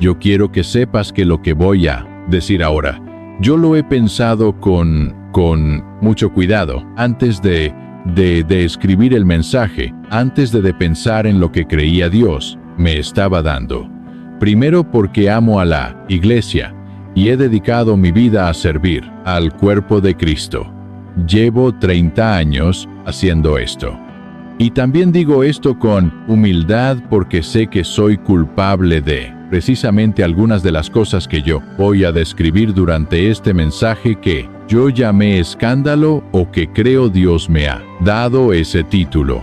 yo quiero que sepas que lo que voy a decir ahora, yo lo he pensado con mucho cuidado antes de escribir el mensaje, antes de pensar en lo que creía Dios me estaba dando. Primero porque amo a la iglesia y he dedicado mi vida a servir al cuerpo de Cristo. Llevo 30 años haciendo esto. Y también digo esto con humildad porque sé que soy culpable de precisamente algunas de las cosas que yo voy a describir durante este mensaje que yo llamé escándalo o que creo Dios me ha dado ese título.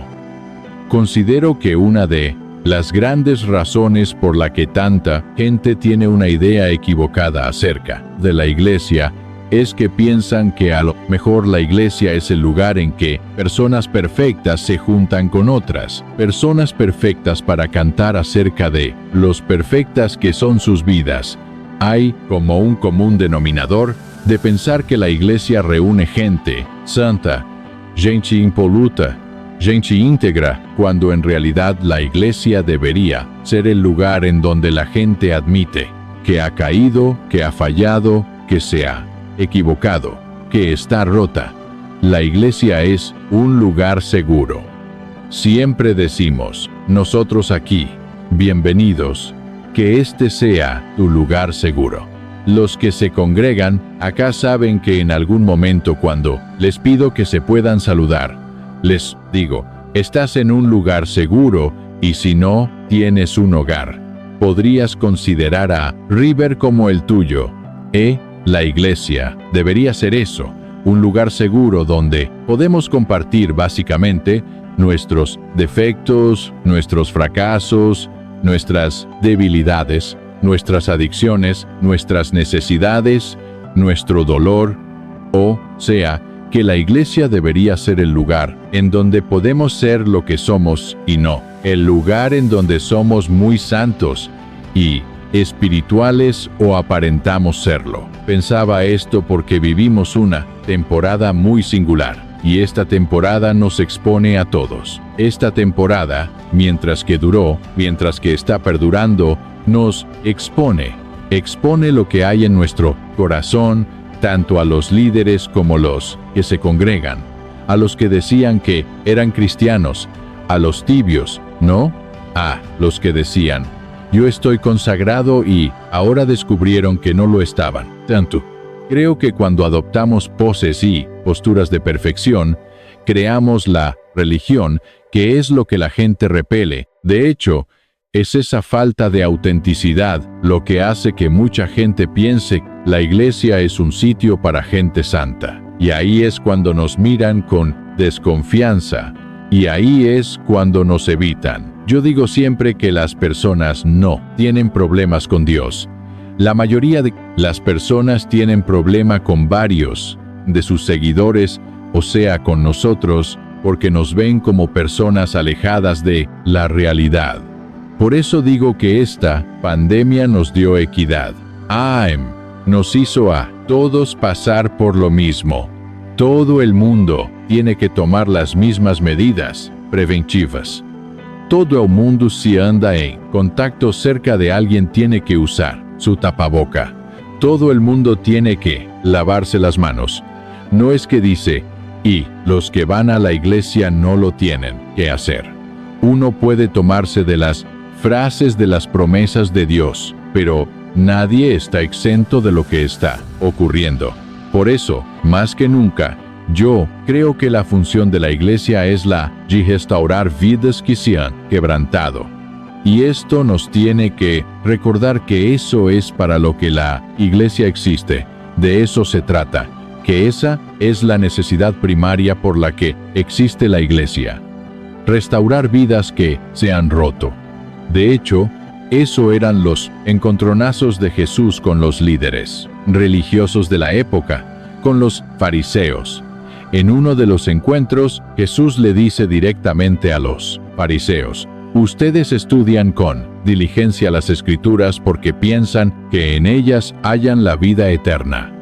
Considero que una de las grandes razones por la que tanta gente tiene una idea equivocada acerca de la iglesia es que piensan que a lo mejor la iglesia es el lugar en que personas perfectas se juntan con otras, personas perfectas para cantar acerca de los perfectas que son sus vidas. Hay como un común denominador de pensar que la iglesia reúne gente santa, gente impoluta, gente íntegra, cuando en realidad la iglesia debería ser el lugar en donde la gente admite que ha caído, que ha fallado, que se ha equivocado, que está rota. La iglesia es un lugar seguro. Siempre decimos, nosotros aquí, bienvenidos, que este sea tu lugar seguro. Los que se congregan acá saben que en algún momento cuando les pido que se puedan saludar, les digo, estás en un lugar seguro y si no, tienes un hogar. Podrías considerar a River como el tuyo. La iglesia debería ser eso, un lugar seguro donde podemos compartir básicamente nuestros defectos, nuestros fracasos, nuestras debilidades, nuestras adicciones, nuestras necesidades, nuestro dolor. O sea, que la iglesia debería ser el lugar en donde podemos ser lo que somos y no el lugar en donde somos muy santos y espirituales o aparentamos serlo. Pensaba esto porque vivimos una temporada muy singular y esta temporada nos expone a todos. Esta temporada, mientras que duró, mientras que está perdurando, nos expone lo que hay en nuestro corazón, tanto a los líderes como los que se congregan, a los que decían que eran cristianos, a los tibios, ¿no? A los que decían, yo estoy consagrado y ahora descubrieron que no lo estaban tanto. Creo que cuando adoptamos poses y posturas de perfección, creamos la religión, que es lo que la gente repele. De hecho, es esa falta de autenticidad lo que hace que mucha gente piense que la iglesia es un sitio para gente santa. Y ahí es cuando nos miran con desconfianza. Y ahí es cuando nos evitan. Yo digo siempre que las personas no tienen problemas con Dios. La mayoría de las personas tienen problema con varios de sus seguidores, o sea, con nosotros, porque nos ven como personas alejadas de la realidad. Por eso digo que esta pandemia nos dio equidad. Nos hizo a todos pasar por lo mismo. Todo el mundo tiene que tomar las mismas medidas preventivas. Todo el mundo, si anda en contacto cerca de alguien, tiene que usar su tapaboca. Todo el mundo tiene que lavarse las manos. No es que dice, y los que van a la iglesia no lo tienen que hacer. Uno puede tomarse de las frases de las promesas de Dios, pero nadie está exento de lo que está ocurriendo. Por eso, más que nunca, yo creo que la función de la iglesia es la de restaurar vidas que se han quebrantado. Y esto nos tiene que recordar que eso es para lo que la iglesia existe. De eso se trata, que esa es la necesidad primaria por la que existe la iglesia. Restaurar vidas que se han roto. De hecho, eso eran los encontronazos de Jesús con los líderes religiosos de la época, con los fariseos. En uno de los encuentros, Jesús le dice directamente a los fariseos, ustedes estudian con diligencia las Escrituras porque piensan que en ellas hallan la vida eterna.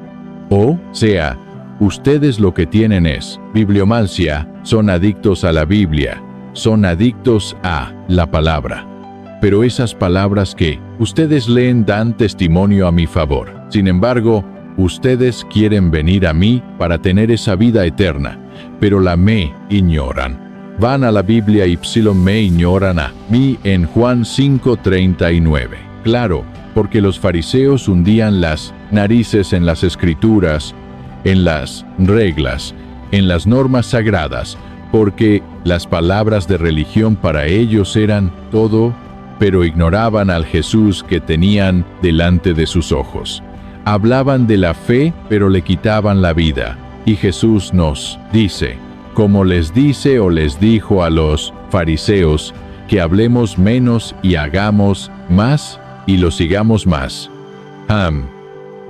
O sea, ustedes lo que tienen es bibliomancia, son adictos a la Biblia, son adictos a la palabra. pero esas palabras que ustedes leen dan testimonio a mi favor. Sin embargo, ustedes quieren venir a mí para tener esa vida eterna, pero la me ignoran. Van a la Biblia y me ignoran a mí en Juan 5:39. Claro, porque los fariseos hundían las narices en las escrituras, en las reglas, en las normas sagradas, porque las palabras de religión para ellos eran todo, pero ignoraban al Jesús que tenían delante de sus ojos. Hablaban de la fe, pero le quitaban la vida. Y Jesús nos dice, como les dice o les dijo a los fariseos, que hablemos menos y hagamos más y lo sigamos más.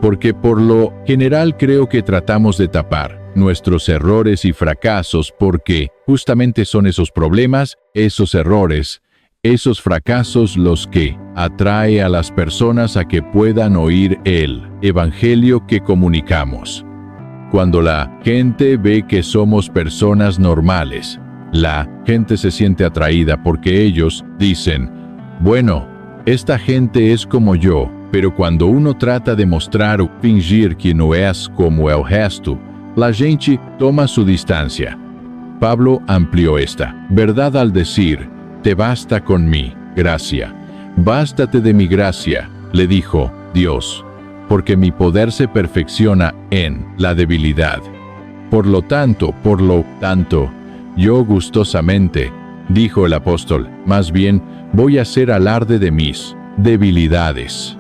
Porque por lo general creo que tratamos de tapar nuestros errores y fracasos porque justamente son esos problemas, esos errores, esos fracasos los que atrae a las personas a que puedan oír el evangelio que comunicamos. Cuando la gente ve que somos personas normales, la gente se siente atraída porque ellos dicen, bueno, esta gente es como yo, pero cuando uno trata de mostrar o fingir que no es como el resto, la gente toma su distancia. Pablo amplió esta verdad al decir, te basta con mi gracia. Bástate de mi gracia, le dijo Dios, porque mi poder se perfecciona en la debilidad. Por lo tanto, yo gustosamente, dijo el apóstol, más bien voy a hacer alarde de mis debilidades,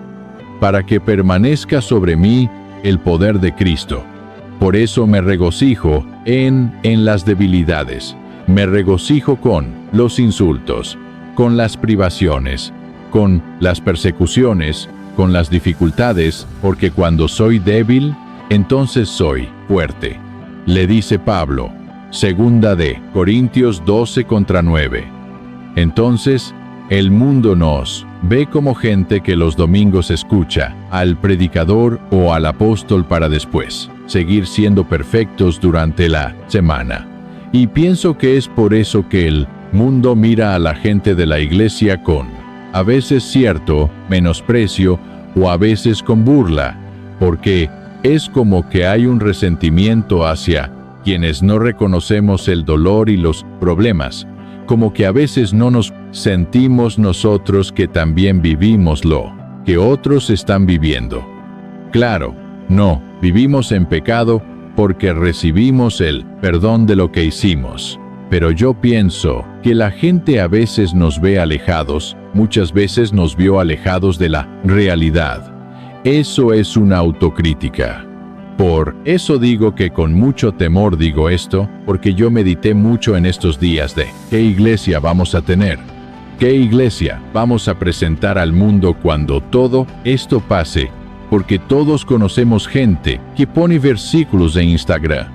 para que permanezca sobre mí el poder de Cristo. Por eso me regocijo en las debilidades. Me regocijo con los insultos, con las privaciones, con las persecuciones, con las dificultades, porque cuando soy débil, entonces soy fuerte. Le dice Pablo, 2 de Corintios 12:9. Entonces, el mundo nos ve como gente que los domingos escucha al predicador o al apóstol para después seguir siendo perfectos durante la semana. Y pienso que es por eso que el mundo mira a la gente de la iglesia con, a veces cierto, menosprecio o a veces con burla, porque es como que hay un resentimiento hacia quienes no reconocemos el dolor y los problemas, como que a veces no nos sentimos nosotros que también vivimos lo que otros están viviendo. Claro, no, vivimos en pecado porque recibimos el perdón de lo que hicimos. Pero yo pienso que la gente a veces nos ve alejados, muchas veces nos vio alejados de la realidad. Eso es una autocrítica. Por eso digo que con mucho temor digo esto, porque yo medité mucho en estos días de ¿qué iglesia vamos a tener? ¿Qué iglesia vamos a presentar al mundo cuando todo esto pase? Porque todos conocemos gente que pone versículos en Instagram.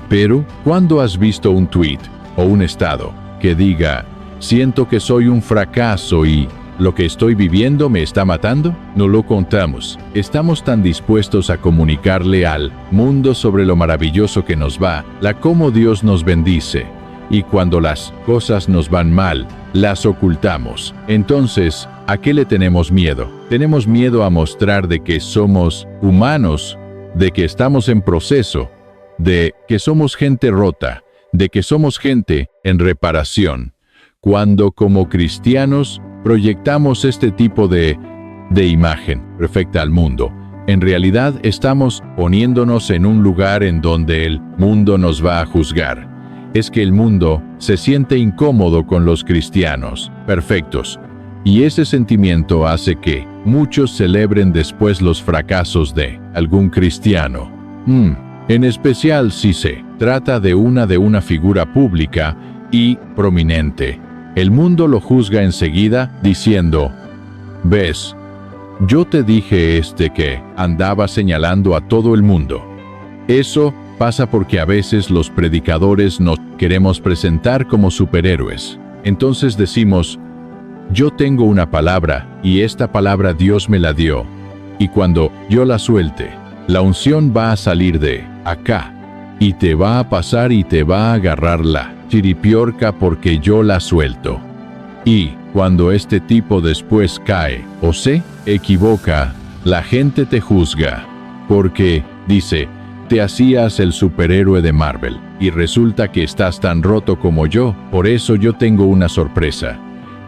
Pero, ¿cuándo has visto un tweet o un estado que diga, siento que soy un fracaso y lo que estoy viviendo me está matando? No lo contamos. Estamos tan dispuestos a comunicarle al mundo sobre lo maravilloso que nos va, cómo Dios nos bendice. Y cuando las cosas nos van mal, las ocultamos. Entonces, ¿a qué le tenemos miedo? Tenemos miedo a mostrar de que somos humanos, de que estamos en proceso, de que somos gente rota, de que somos gente en reparación. Cuando como cristianos proyectamos este tipo de imagen perfecta al mundo, en realidad estamos poniéndonos en un lugar en donde el mundo nos va a juzgar. Es que el mundo se siente incómodo con los cristianos perfectos, y ese sentimiento hace que muchos celebren después los fracasos de algún cristiano. En especial si se trata de una figura pública y prominente. El mundo lo juzga enseguida diciendo, ¿ves? Yo te dije que andaba señalando a todo el mundo. Eso pasa porque a veces los predicadores nos queremos presentar como superhéroes. Entonces decimos, yo tengo una palabra y esta palabra Dios me la dio. Y cuando yo la suelte, la unción va a salir de acá y te va a pasar y te va a agarrar la chiripiorca porque yo la suelto. Y Cuando este tipo después cae o se equivoca, la gente te juzga. Porque, dice, te hacías el superhéroe de Marvel y resulta que estás tan roto como yo. Por eso yo tengo una sorpresa.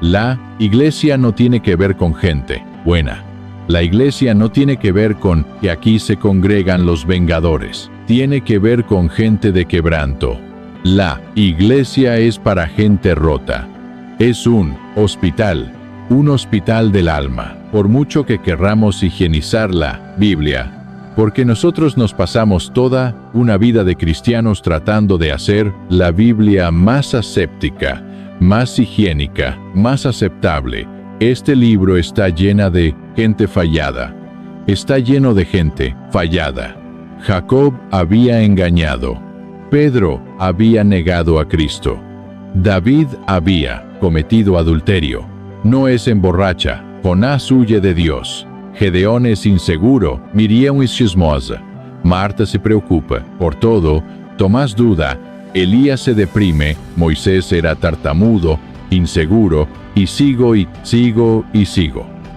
La iglesia no tiene que ver con gente buena. La iglesia no tiene que ver con que aquí se congregan los vengadores. Tiene que ver con gente de quebranto. La iglesia es para gente rota. Es un hospital del alma. Por mucho que querramos higienizar la Biblia, porque nosotros nos pasamos toda una vida de cristianos tratando de hacer la Biblia más aséptica, más higiénica, más aceptable. Este libro está lleno de gente fallada. Está lleno de gente fallada. Jacob había engañado. Pedro había negado a Cristo. David había cometido adulterio. Noé se emborracha. Jonás huye de Dios. Gedeón es inseguro. Miriam es chismosa. Marta se preocupa por todo. Tomás duda. Elías se deprime. Moisés era tartamudo, inseguro, y sigo.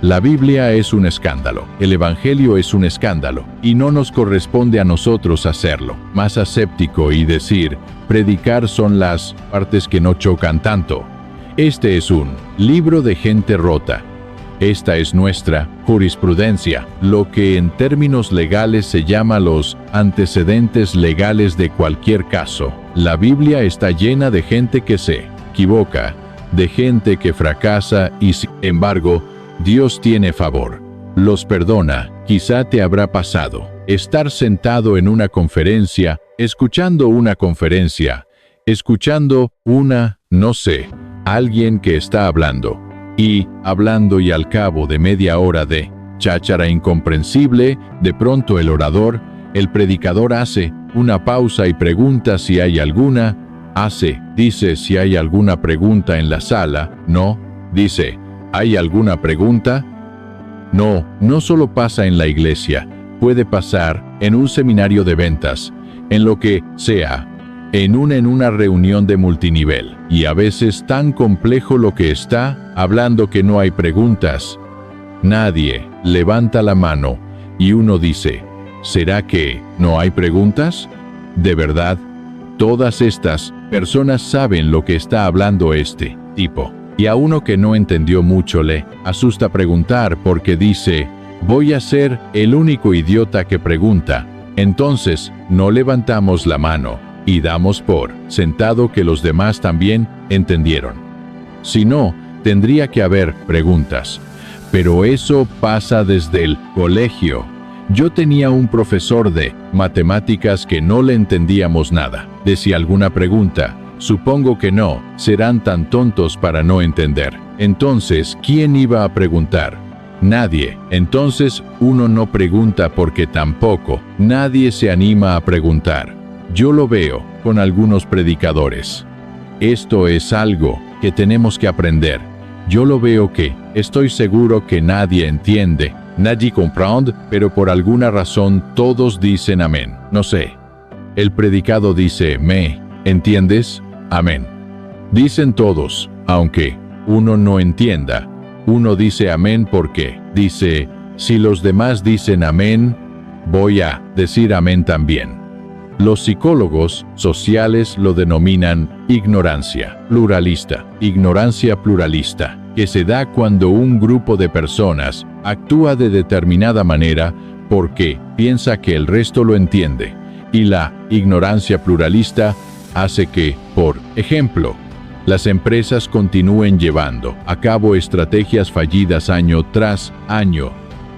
La Biblia es un escándalo. El Evangelio es un escándalo. Y no nos corresponde a nosotros hacerlo. Más aséptico y decir, predicar son las partes que no chocan tanto. Este es un libro de gente rota. Esta es nuestra jurisprudencia, lo que en términos legales se llama los antecedentes legales de cualquier caso. La Biblia está llena de gente que se equivoca, de gente que fracasa y sin embargo, Dios tiene favor. Los perdona. Quizá te habrá pasado estar sentado en una conferencia, escuchando alguien que está hablando y al cabo de media hora de cháchara incomprensible, de pronto el predicador hace una pausa y pregunta si hay alguna, dice si hay alguna pregunta en la sala, no, dice, ¿hay alguna pregunta? No solo pasa en la iglesia, puede pasar en un seminario de ventas, en lo que sea, en una reunión de multinivel, y a veces tan complejo lo que está hablando que no hay preguntas. Nadie levanta la mano y uno dice, ¿será que no hay preguntas? ¿De verdad? Todas estas personas saben lo que está hablando este tipo. Y a uno que no entendió mucho le asusta preguntar porque dice, voy a ser el único idiota que pregunta. Entonces, no levantamos la mano y damos por sentado que los demás también entendieron. Si no, tendría que haber preguntas. Pero eso pasa desde el colegio. Yo tenía un profesor de matemáticas que no le entendíamos nada. Decía alguna pregunta. Supongo que no, serán tan tontos para no entender. Entonces, ¿quién iba a preguntar? Nadie. Entonces, uno no pregunta porque tampoco nadie se anima a preguntar. Yo lo veo con algunos predicadores. Esto es algo que tenemos que aprender. Yo lo veo que estoy seguro que nadie entiende, nadie comprende, pero por alguna razón todos dicen amén. No sé. El predicado dice, ¿me entiendes? Amén. Dicen todos, aunque uno no entienda. Uno dice amén porque dice, si los demás dicen amén, voy a decir amén también. Los psicólogos sociales lo denominan ignorancia pluralista, que se da cuando un grupo de personas actúa de determinada manera porque piensa que el resto lo entiende, y la ignorancia pluralista hace que, por ejemplo, las empresas continúen llevando a cabo estrategias fallidas año tras año.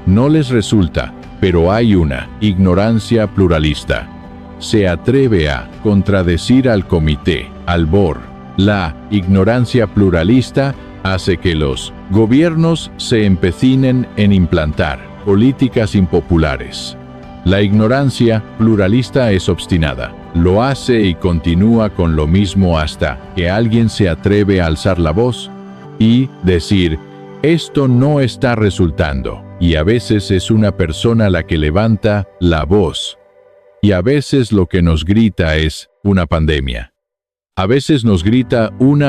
No les resulta, pero hay una ignorancia pluralista. Se atreve a contradecir al comité, al board. La ignorancia pluralista hace que los gobiernos se empecinen en implantar políticas impopulares. La ignorancia pluralista es obstinada. Lo hace y continúa con lo mismo hasta que alguien se atreve a alzar la voz y decir, esto no está resultando. Y a veces es una persona la que levanta la voz. Y a veces lo que nos grita es una pandemia. A veces nos grita un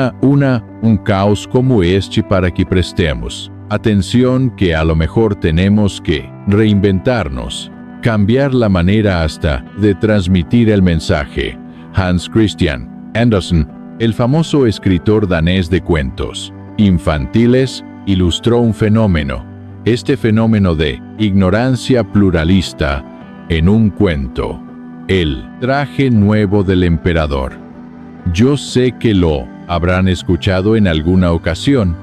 caos como este para que prestemos atención, que a lo mejor tenemos que reinventarnos, cambiar la manera hasta de transmitir el mensaje. Hans Christian Andersen, el famoso escritor danés de cuentos infantiles, ilustró un fenómeno, este fenómeno de ignorancia pluralista, en un cuento: El traje nuevo del emperador. Yo sé que lo habrán escuchado en alguna ocasión,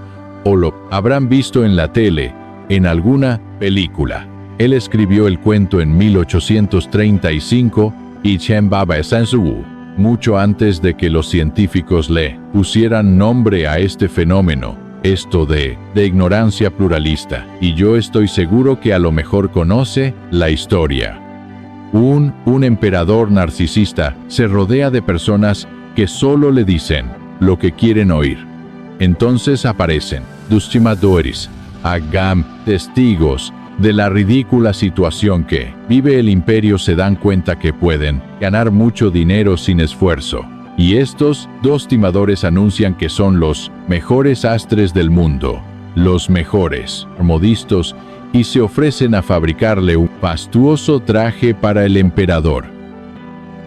o lo habrán visto en la tele, en alguna película. Él escribió el cuento en 1835, y Chen Baba Sansu, mucho antes de que los científicos le pusieran nombre a este fenómeno, esto de ignorancia pluralista, y yo estoy seguro que a lo mejor conoce la historia. Un emperador narcisista se rodea de personas que solo le dicen lo que quieren oír. Entonces aparecen Dustimadores, Agam, testigos de la ridícula situación que vive el imperio, se dan cuenta que pueden ganar mucho dinero sin esfuerzo. Y estos dos timadores anuncian que son los mejores astres del mundo, los mejores modistos, y se ofrecen a fabricarle un fastuoso traje para el emperador.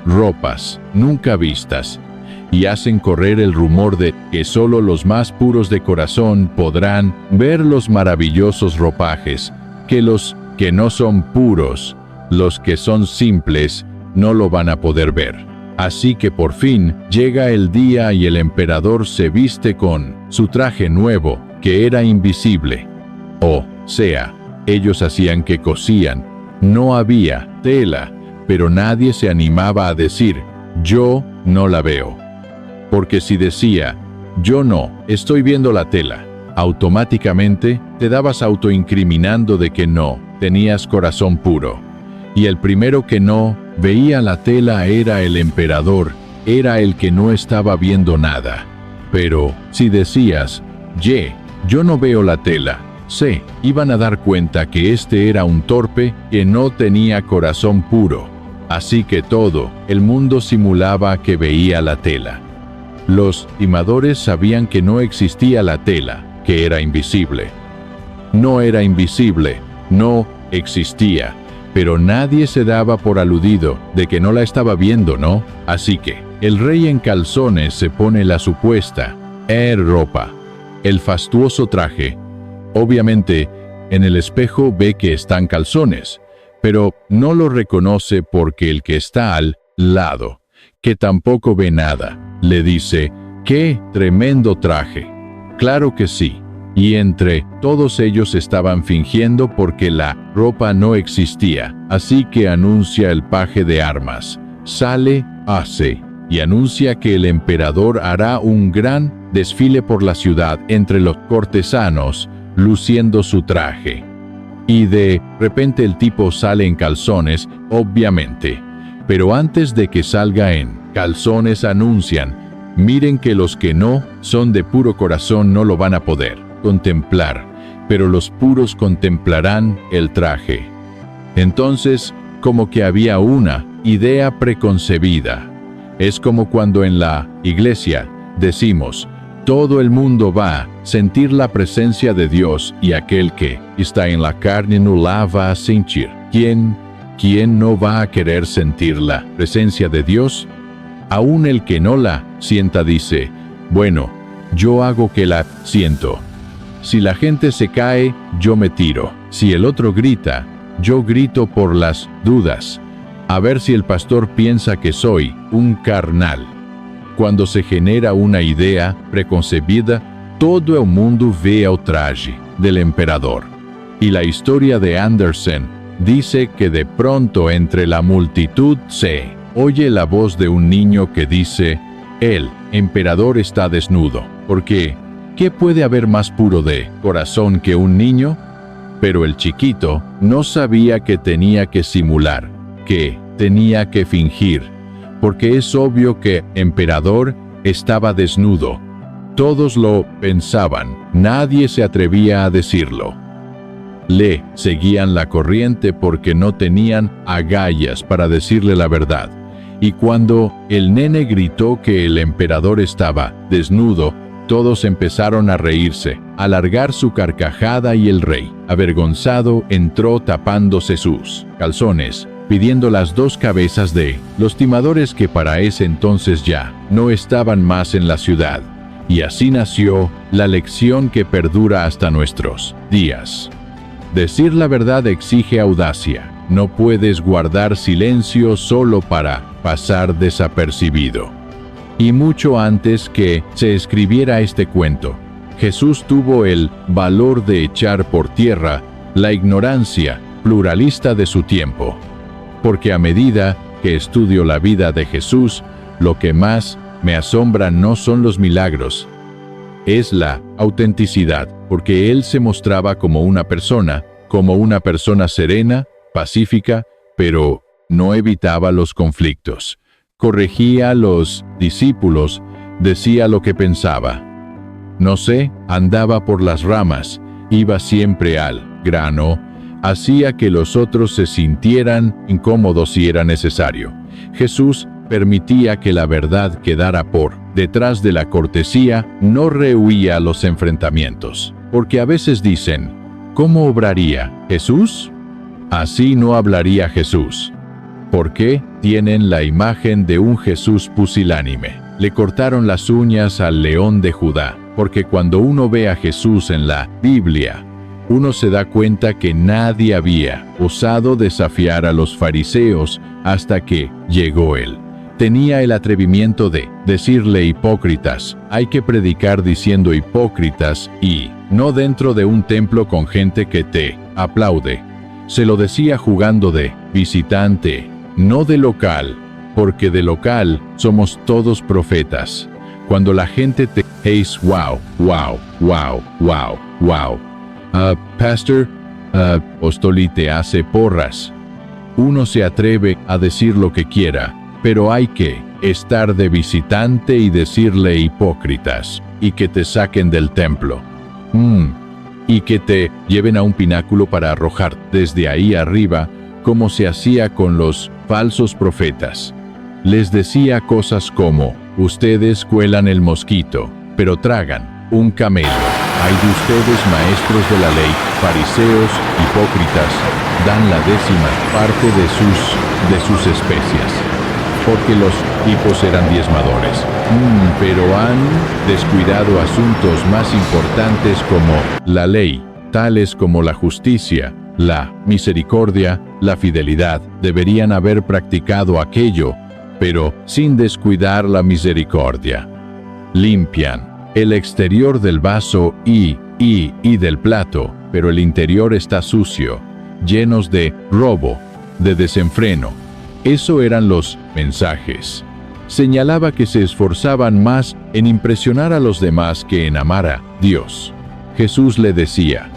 Ropas nunca vistas, y hacen correr el rumor de que solo los más puros de corazón podrán ver los maravillosos ropajes, que los que no son puros, los que son simples, no lo van a poder ver. Así que por fin llega el día y el emperador se viste con su traje nuevo, que era invisible. O sea, ellos hacían que cosían, no había tela, pero nadie se animaba a decir: yo no la veo. Porque si decía: yo no estoy viendo la tela, automáticamente te dabas autoincriminando de que no tenías corazón puro. Y el primero que no veía la tela era el emperador, era el que no estaba viendo nada. Pero si decías: yo no veo la tela, se iban a dar cuenta que este era un torpe que no tenía corazón puro. Así que todo el mundo simulaba que veía la tela. Los timadores sabían que no existía la tela, que era invisible. No era invisible, no existía, pero nadie se daba por aludido de que no la estaba viendo, ¿no? Así que el rey en calzones se pone la supuesta ropa, el fastuoso traje. Obviamente, en el espejo ve que están calzones, pero no lo reconoce porque el que está al lado, que tampoco ve nada, le dice: ¡qué tremendo traje! Claro que sí. Y entre todos ellos estaban fingiendo porque la ropa no existía. Así que anuncia el paje de armas. Sale, hace, y anuncia que el emperador hará un gran desfile por la ciudad entre los cortesanos, luciendo su traje. Y de repente el tipo sale en calzones, obviamente. Pero antes de que salga en calzones anuncian: miren que los que no son de puro corazón no lo van a poder contemplar, pero los puros contemplarán el traje. Entonces, como que había una idea preconcebida. Es como cuando en la iglesia decimos: todo el mundo va a sentir la presencia de Dios, y aquel que está en la carne no la va a sentir. ¿Quién no va a querer sentir la presencia de Dios? Aún el que no la sienta dice: bueno, yo hago que la siento. Si la gente se cae, yo me tiro. Si el otro grita, yo grito por las dudas. A ver si el pastor piensa que soy un carnal. Cuando se genera una idea preconcebida, todo el mundo ve el traje del emperador. Y la historia de Andersen dice que de pronto entre la multitud se oye la voz de un niño que dice: el emperador está desnudo. Porque, ¿qué puede haber más puro de corazón que un niño? Pero el chiquito no sabía que tenía que simular, que tenía que fingir, porque es obvio que el emperador estaba desnudo. Todos lo pensaban, nadie se atrevía a decirlo. Le seguían la corriente porque no tenían agallas para decirle la verdad. Y cuando el nene gritó que el emperador estaba desnudo, todos empezaron a reírse, a alargar su carcajada y el rey, avergonzado, entró tapándose sus calzones, pidiendo las 2 cabezas de los timadores que para ese entonces ya no estaban más en la ciudad. Y así nació la lección que perdura hasta nuestros días. Decir la verdad exige audacia. No puedes guardar silencio solo para pasar desapercibido. Y mucho antes que se escribiera este cuento, Jesús tuvo el valor de echar por tierra la ignorancia pluralista de su tiempo. Porque a medida que estudio la vida de Jesús, lo que más me asombra no son los milagros, es la autenticidad, porque Él se mostraba como una persona serena, pacífica, pero no evitaba los conflictos. Corregía a los discípulos, decía lo que pensaba. No sé, andaba por las ramas, iba siempre al grano, hacía que los otros se sintieran incómodos si era necesario. Jesús permitía que la verdad quedara por detrás de la cortesía, no rehuía los enfrentamientos. Porque a veces dicen, ¿cómo obraría Jesús? Así no hablaría Jesús. ¿Por qué? Tienen la imagen de un Jesús pusilánime. Le cortaron las uñas al león de Judá, porque cuando uno ve a Jesús en la Biblia, uno se da cuenta que nadie había osado desafiar a los fariseos hasta que llegó Él. Tenía el atrevimiento de decirle hipócritas. Hay que predicar diciendo hipócritas y no dentro de un templo con gente que te aplaude. Se lo decía jugando de visitante, no de local, porque de local somos todos profetas. Cuando la gente te dice, wow, wow, wow, wow, wow. Pastor, Postoli te hace porras. Uno se atreve a decir lo que quiera, pero hay que estar de visitante y decirle hipócritas, y que te saquen del templo. Y que te lleven a un pináculo para arrojar desde ahí arriba, como se hacía con los falsos profetas. Les decía cosas como, ustedes cuelan el mosquito, pero tragan un camelo. Hay de ustedes maestros de la ley, fariseos, hipócritas, dan la 10ª parte de sus especias. Porque los hipos eran diezmadores, pero han descuidado asuntos más importantes como la ley, tales como la justicia, la misericordia, la fidelidad. Deberían haber practicado aquello, pero sin descuidar la misericordia. Limpian el exterior del vaso y del plato, pero el interior está sucio, llenos de robo, de desenfreno. Eso eran los mensajes. Señalaba que se esforzaban más en impresionar a los demás que en amar a Dios. Jesús le decía,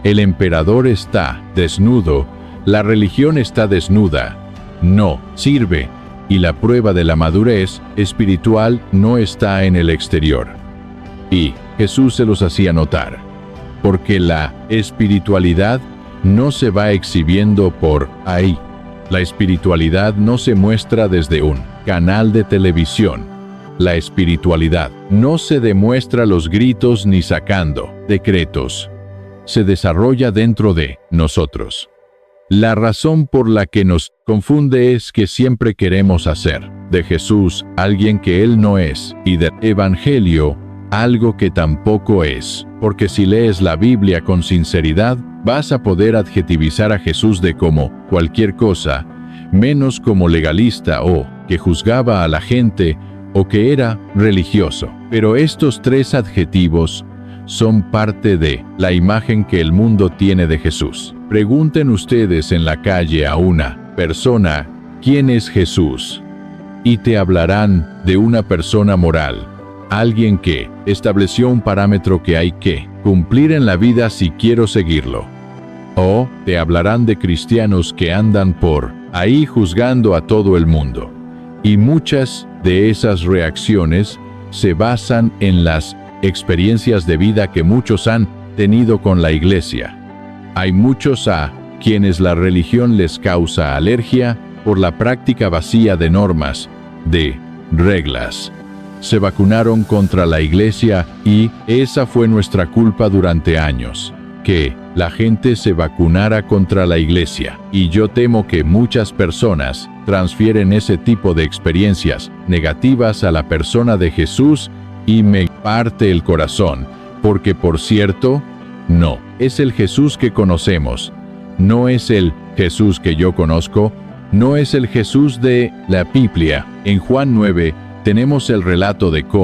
el emperador está desnudo, la religión está desnuda, no sirve, y la prueba de la madurez espiritual no está en el exterior. Y Jesús se los hacía notar, porque la espiritualidad no se va exhibiendo por ahí. La espiritualidad no se muestra desde un canal de televisión. La espiritualidad no se demuestra a los gritos ni sacando decretos. Se desarrolla dentro de nosotros. La razón por la que nos confunde es que siempre queremos hacer de Jesús alguien que Él no es y del Evangelio algo que tampoco es. Porque si lees la Biblia con sinceridad, vas a poder adjetivizar a Jesús de como cualquier cosa, menos como legalista o que juzgaba a la gente o que era religioso. Pero estos 3 adjetivos son parte de la imagen que el mundo tiene de Jesús. Pregunten ustedes en la calle a una persona, ¿quién es Jesús? Y te hablarán de una persona moral, alguien que estableció un parámetro que hay que cumplir en la vida si quiero seguirlo. O te hablarán de cristianos que andan por ahí juzgando a todo el mundo. Y muchas de esas reacciones se basan en las experiencias de vida que muchos han tenido con la iglesia. Hay muchos a quienes la religión les causa alergia por la práctica vacía de normas, de reglas. Se vacunaron contra la iglesia y esa fue nuestra culpa durante años, que la gente se vacunara contra la iglesia. Y yo temo que muchas personas transfieren ese tipo de experiencias negativas a la persona de Jesús y me parte el corazón, porque por cierto, no es el Jesús que conocemos, no es el Jesús que yo conozco, no es el Jesús de la Biblia. En Juan 9 tenemos el relato de cómo